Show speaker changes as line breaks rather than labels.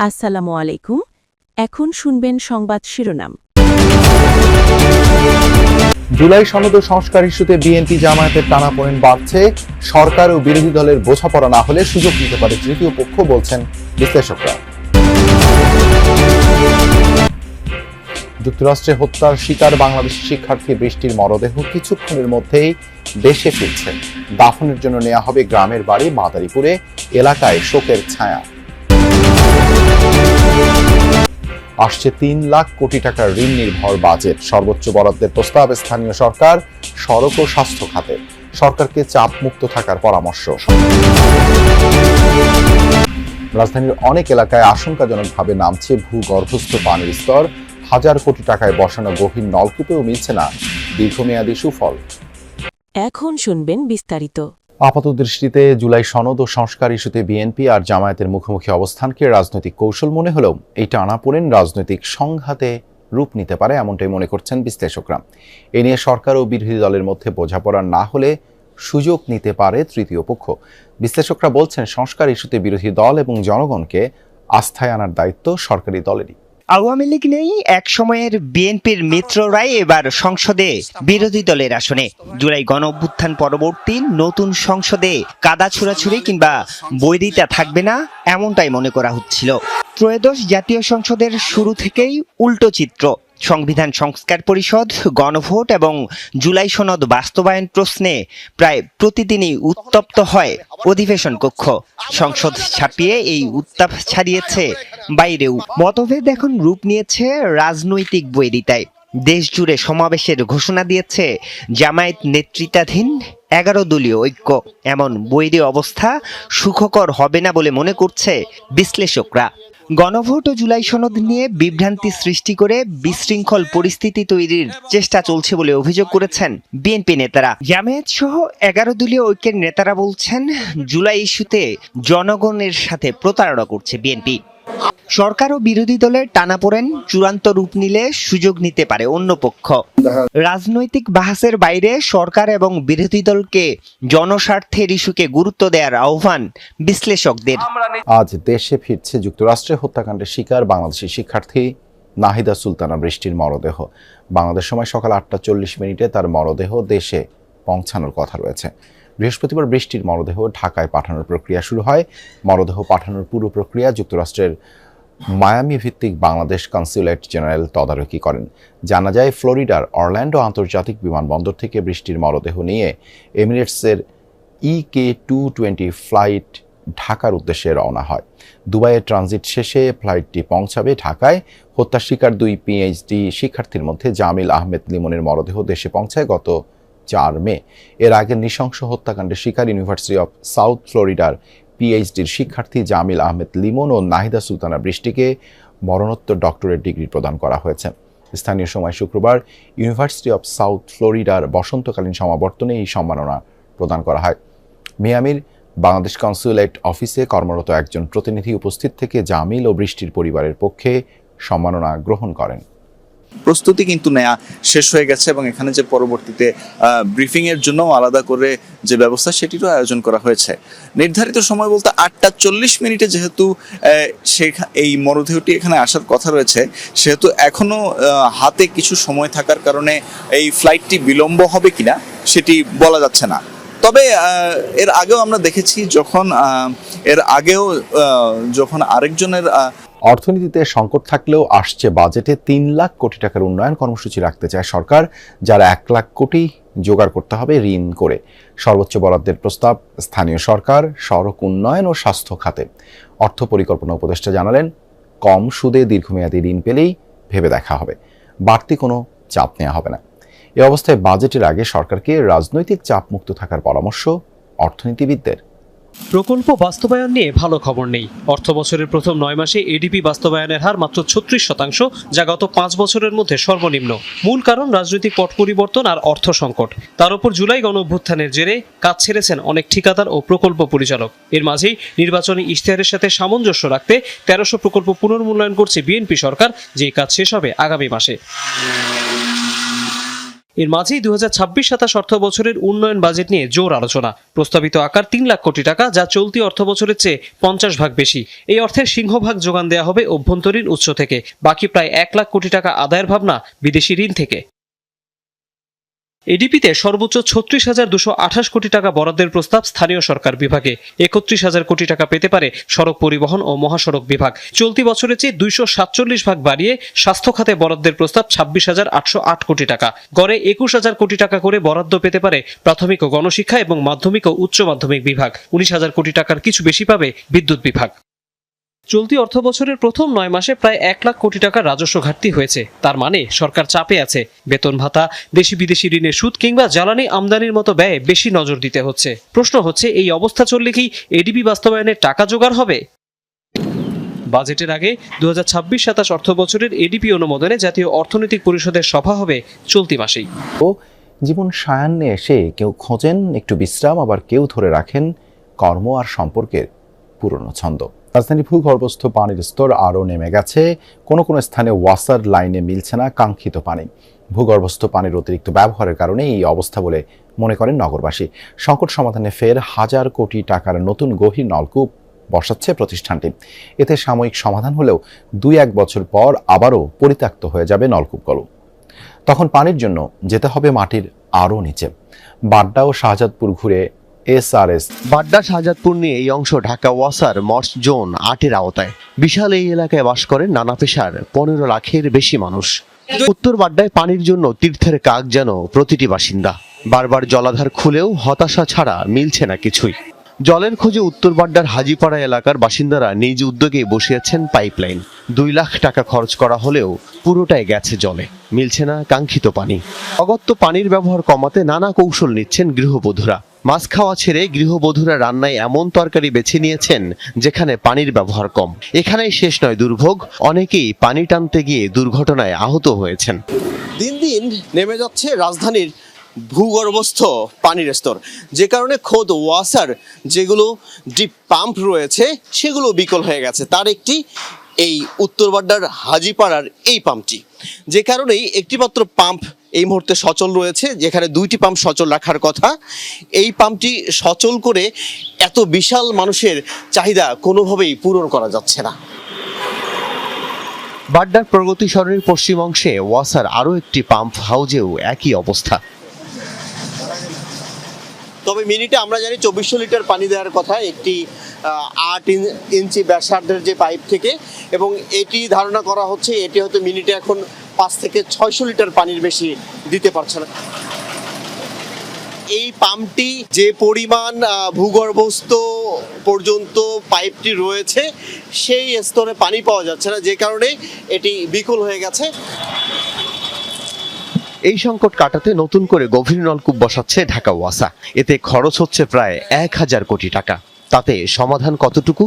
আসসালামু আলাইকুম। এখন শুনবেন সংবাদ শিরোনাম।
জুলাই সনদ ও সংস্কার ইস্যুতে বিএনপি জামায়াতের টানাপোড়েন বাড়ছে। সরকার ও বিরোধী দলের বোঝাপড়া না হলে সুযোগ নিতে পারে তৃতীয় পক্ষ, বলছেন বিশ্লেষকরা। যুক্তরাষ্ট্রে হত্যার শিকার বাংলাদেশি শিক্ষার্থী বৃষ্টির মরদেহ কিছুক্ষণের মধ্যেই দেশে ফিরছে। দাফনের জন্য নেওয়া হবে গ্রামের বাড়ি মাদারীপুরে। এলাকায় শোকের ছায়া। আসছে ৩ লাখ কোটি টাকার ঋণ নির্ভর বাজেট। সর্বোচ্চ বরাদ্দের প্রস্তাব স্থানীয় সরকার, সড়ক ও স্বাস্থ্য খাতে। সরকারকে চাপ মুক্ত থাকার পরামর্শ। রাজধানীর অনেক এলাকায় আশঙ্কাজনকভাবে নামছে ভূগর্ভস্থ পানির স্তর। হাজার কোটি টাকায় বসানো গভীর নলকূপেও মিলছে না দীর্ঘমেয়াদী সুফল।
এখন শুনবেন বিস্তারিত।
আপাতদৃষ্টিতে জুলাই সনদ ও সংস্কার ইস্যুতে বিএনপি আর জামায়াতের মুখোমুখি অবস্থানকে রাজনৈতিক কৌশল মনে হলেও এই টানাপোড়েন রাজনৈতিক সংঘাতে রূপ নিতে পারে, এমনটাই মনে করছেন বিশ্লেষকরা। এ নিয়ে সরকার ও বিরোধী দলের মধ্যে বোঝাপড়া না হলে সুযোগ নিতে পারে তৃতীয় পক্ষ। বিশ্লেষকরা বলছেন, সংস্কার ইস্যুতে বিরোধী দল এবং জনগণকে আস্থায় আনার দায়িত্ব সরকারি দলেরই।
আওয়ামী লীগ নেই এক সময়ের বিএনপির মিত্ররাই এবার সংসদে বিরোধী দলের আসনে। জুলাই গণঅভ্যুত্থান পরবর্তী নতুন সংসদে কাদা ছোড়াছুড়ি কিংবা বৈরিতা থাকবে না, এমনটাই মনে করা হচ্ছিল। ত্রয়োদশ জাতীয় সংসদের শুরু থেকেই উল্টো চিত্র। সংবিধান সংস্কার পরিষদ, গণভোট এবং জুলাই সনদ বাস্তবায়ন প্রশ্নে প্রায় প্রতিদিনই উত্তপ্ত হয় অধিবেশন কক্ষ। সংসদ ছাপিয়ে এই উত্তাপ ছাড়িয়েছে বাইরেও। মতভেদ এখন রূপ নিয়েছে রাজনৈতিক বৈরিতায়। দেশ জুড়ে সমাবেশের ঘোষণা দিয়েছে জামায়াত নেতৃত্বাধীন 11 দলীয় ঐক্য। এমন বৈরী অবস্থা সুখকর হবে না বলে মনে করছে বিশ্লেষকরা। গণভোট ও জুলাই সনদ নিয়ে বিভ্রান্তি সৃষ্টি করে বিশৃঙ্খল পরিস্থিতি তৈরির চেষ্টা চলছে বলে অভিযোগ করেছেন বিএনপি নেতারা। জামায়াত সহ 11 দলীয় ঐক্যের নেতারা বলছেন, জুলাই ইস্যুতে জনগণের সাথে প্রতারণা করছে বিএনপি। সরকার ও বিরোধী দলের টানাপোড়েন চূড়ান্ত রূপ নিলে সুযোগ নিতে পারে অন্য পক্ষ। রাজনৈতিক বাহাসের বাইরে সরকার এবং বিরোধী দলকে জনস্বার্থের ইস্যুকে গুরুত্ব দেওয়ার আহ্বান বিশ্লেষকদের।
আজ দেশে ফিরছে যুক্তরাষ্ট্রে হত্যাকাণ্ডের শিকার বাংলাদেশি শিক্ষার্থী নাহিদা সুলতানা বৃষ্টির মরদেহ। বাংলাদেশ সময় সকাল 8টা 40 তার মরদেহ দেশে পৌঁছানোর কথা রয়েছে। বৃহস্পতিবার বৃষ্টির মরদেহ ঢাকায় পাঠানোর প্রক্রিয়া শুরু হয়। মরদেহ পাঠানোর পুরো প্রক্রিয়া যুক্তরাষ্ট্রের মায়ামি ভিত্তিক বাংলাদেশ কনস্যুলেট জেনারেল তদারকি করেন। জানা যায়, ফ্লোরিডার অরল্যান্ডো আন্তর্জাতিক বিমানবন্দর থেকে বৃষ্টির মরদেহ নিয়ে এমিরেটসের EK-220 ফ্লাইট ঢাকার উদ্দেশ্যে রওনা হয়। দুবাইয়ে ট্রানজিট শেষে ফ্লাইটটি পৌঁছাবে ঢাকায়। হত্যার শিকার 2 PhD শিক্ষার্থীর মধ্যে জামিল আহমেদ লিমনের মরদেহ দেশে পৌঁছায় গত 4 মে। এর আগে নৃশংস হত্যাকাণ্ডের শিকার ইউনিভার্সিটি অফ সাউথ ফ্লোরিডার PhDর শিক্ষার্থী জামিল আহমেদ লিমন ও নাহিদা সুলতানা বৃষ্টিকে মরণোত্তর ডক্টরেট ডিগ্রি প্রদান করা হয়েছে। স্থানীয় সময় শুক্রবার ইউনিভার্সিটি অফ সাউথ ফ্লোরিডার বসন্তকালীন সমাবর্তনে এই সম্মাননা প্রদান করা হয়। মিয়ামির বাংলাদেশ কনস্যুলেট অফিসে কর্মরত একজন প্রতিনিধি উপস্থিত থেকে জামিল ও বৃষ্টির পরিবারের পক্ষে সম্মাননা গ্রহণ করেন।
প্রস্তুতি কিন্তু নেওয়া শেষ হয়ে গেছে এবং এখানে যে পরবর্তীতে ব্রিফিং এর জন্য আলাদা করে যে ব্যবস্থা সেটিরও আয়োজন করা হয়েছে। নির্ধারিত সময় বলতে 8টা 40 যেহেতু এই মরদেহটি এখানে আসার কথা রয়েছে, সেহেতু এখনো হাতে কিছু সময় থাকার কারণে এই ফ্লাইটটি বিলম্ব হবে কিনা সেটি বলা যাচ্ছে না। তবে এর আগেও আমরা দেখেছি যখন আরেকজনের
অর্থনীতিতে সংকট থাকলেও আসছে বাজেটে 3 লাখ কোটি টাকার উন্নয়ন কর্মসূচি রাখতে চায় সরকার, যারা 1 লাখ কোটি জোগাড় করতে হবে ঋণ করে। সর্বোচ্চ বরাদ্দের প্রস্তাব স্থানীয় সরকার, সড়ক উন্নয়ন ও স্বাস্থ্য খাতে। অর্থ পরিকল্পনা উপদেষ্টা জানালেন, কম সুদে দীর্ঘমেয়াদী ঋণ পেলেই ভেবে দেখা হবে, বাড়তি কোনো চাপ নেওয়া হবে না। এ অবস্থায় বাজেটের আগে সরকারকে রাজনৈতিক চাপ মুক্ত থাকার পরামর্শ অর্থনীতিবিদদের।
প্রকল্প বাস্তবায়ন নিয়ে ভালো খবর নেই। অর্থ বছরের প্রথম 9 মাসে এডিপি বাস্তবায়নের হার মাত্র 36%, যা গত 5 বছরের মধ্যে সর্বনিম্ন। মূল কারণ রাজনৈতিক পট পরিবর্তন আর অর্থ সংকট। তার উপর জুলাই গণঅভ্যুত্থানের জেরে কাজ ছেড়েছেন অনেক ঠিকাদার ও প্রকল্প পরিচালক। এর মাঝেই নির্বাচনী ইশতেহারের সাথে সামঞ্জস্য রাখতে 1300 প্রকল্প পুনর্মূল্যায়ন করছে বিএনপি সরকার, যে কাজ শেষ হবে আগামী মাসে। এর মাঝেই 2026-27 অর্থ বছরের উন্নয়ন বাজেট নিয়ে জোর আলোচনা। প্রস্তাবিত আকার 3 লাখ কোটি টাকা, যা চলতি অর্থ বছরের চেয়ে 50 ভাগ বেশি। এই অর্থের সিংহভাগ যোগান দেওয়া হবে অভ্যন্তরীণ উৎস থেকে, বাকি প্রায় 1 লাখ কোটি টাকা আদায়ের ভাবনা বিদেশি ঋণ থেকে। এডিপিতে সর্বোচ্চ 36,228 কোটি টাকা বরাদ্দের প্রস্তাব স্থানীয় সরকার বিভাগে। 31,000 কোটি টাকা পেতে পারে সড়ক পরিবহন ও মহাসড়ক বিভাগ। চলতি বছরের চেয়ে 247 ভাগ বাড়িয়ে স্বাস্থ্য খাতে বরাদ্দের প্রস্তাব 26,808 কোটি টাকা। গড়ে 21,000 কোটি টাকা করে বরাদ্দ পেতে পারে প্রাথমিক ও গণশিক্ষা এবং মাধ্যমিক ও উচ্চ মাধ্যমিক বিভাগ। 19,000 কোটি টাকার কিছু বেশি পাবে বিদ্যুৎ বিভাগ। চলতি অর্থ বছরের প্রথম 9 মাসে প্রায় 1 লাখ কোটি টাকার রাজস্ব ঘাটতি হয়েছে। তার মানে সরকার চাপে আছে। বেতন ভাতা, দেশি বিদেশি ঋণের সুদ কিংবা জ্বালানি আমদানির মতো ব্যয়ে বেশি নজর দিতে হচ্ছে। প্রশ্ন হচ্ছে, এই অবস্থা চললে কি এডিপি বাস্তবায়নের টাকা জোগাড় হবে? বাজেটের আগে 2026-27 অর্থ বছরের এডিপি অনুমোদনে জাতীয় অর্থনৈতিক পরিষদের সভা হবে চলতি মাসেই।
ও জীবন সায়ান্নে এসে কেউ খোঁজেন একটু বিশ্রাম, আবার কেউ ধরে রাখেন কর্ম আর সম্পর্কের পুরনো ছন্দ। রাজধানী ভূগর্ভস্থ পানির স্তর আরও নেমে গেছে। কোনো কোনো স্থানে ওয়াসার লাইনে মিলছে না কাঙ্ক্ষিত পানি। ভূগর্ভস্থ পানির অতিরিক্ত ব্যবহারের কারণে এই অবস্থা বলে মনে করেন নগরবাসী। সংকট সমাধানে ফের 1,000 কোটি টাকার নতুন গভীর নলকূপ বসাচ্ছে প্রতিষ্ঠানটি। এতে সাময়িক সমাধান হলেও 2-1 বছর পর আবারও পরিত্যক্ত হয়ে যাবে নলকূপগুলো। তখন পানির জন্য যেতে হবে মাটির আরও নিচে। বাড্ডা ও শাহজাদপুর ঘুরে এসআরএস।
বাড্ডা শাহজাদপুর নিয়ে এই অংশ ঢাকা ওয়াসার মর্স জোন 8-এর আওতায়। বিশাল এই এলাকায় বাস করেন নানা পেশার 15 লাখের বেশি মানুষ। উত্তর বাড্ডায় পানির জন্য তীর্থের কাক যেন প্রতিটি বাসিন্দা। বারবার জলাধার খুলেও হতাশা ছাড়া মিলছে না কিছুই। জলের খোঁজে উত্তর বাড্ডার হাজিপাড়া এলাকার বাসিন্দারা নিজ উদ্যোগে বসিয়েছেন পাইপলাইন। 2 লাখ টাকা খরচ করা হলেও পুরোটাই গেছে জলে, মিলছে না কাঙ্ক্ষিত পানি। অগত্য পানির ব্যবহার কমাতে নানা কৌশল নিচ্ছেন গৃহবধূরা। মাছ খাওয়া ছেড়ে গৃহবধূরা রান্নায় এমন তরকারি বেছে নিয়েছেন যেখানে পানির ব্যবহার কম। এখানেই শেষ নয় দুর্ভোগ, অনেকেই পানি টানতে গিয়ে দুর্ঘটনায় আহত হয়েছেন।
দিন দিন নেমে যাচ্ছে রাজধানীর ভূগর্ভস্থ পানির স্তর, যে কারণে খোদ ওয়াসার যেগুলো ডিপ পাম্প রয়েছে সেগুলো বিকল হয়ে গেছে। তার একটি এই উত্তর বাড্ডার হাজিপাড়ার এই পাম্পটি, যে কারণেই একটি মাত্র পাম্প এই মুহূর্তে সচল রয়েছে, যেখানে 2টি পাম্প সচল রাখার কথা। এই পাম্পটি সচল করে এত বিশাল মানুষের চাহিদা কোনোভাবেই পূরণ করা যাচ্ছে না।
বাড্ডার প্রগতি সরণির পশ্চিম অংশে ওয়াসার আরও একটি পাম্প হাউজেও একই অবস্থা।
তবে মিনিটে আমরা জানি 2400 লিটার পানি দেওয়ার কথা একটি 8 ইঞ্চি ব্যাসার্ধের যে পাইপ থেকে, এবং এটি ধারণা করা হচ্ছে এটি হয়তো মিনিটে এখন 5 থেকে 600 লিটার পানির বেশি দিতে পারছে না। এই পাম্পটি যে পরিমাণ ভূগর্ভস্থ পর্যন্ত পাইপটি রয়েছে সেই স্তরে পানি পাওয়া যাচ্ছে না, যে কারণে এটি বিকল হয়ে গেছে।
এই সংকট কাটাতে নতুন করে গভীর নলকূপ বসাচ্ছে ঢাকা ওয়াসা। এতে খরচ হচ্ছে প্রায় 1,000 কোটি টাকা। তাতে সমাধান কতটুকু?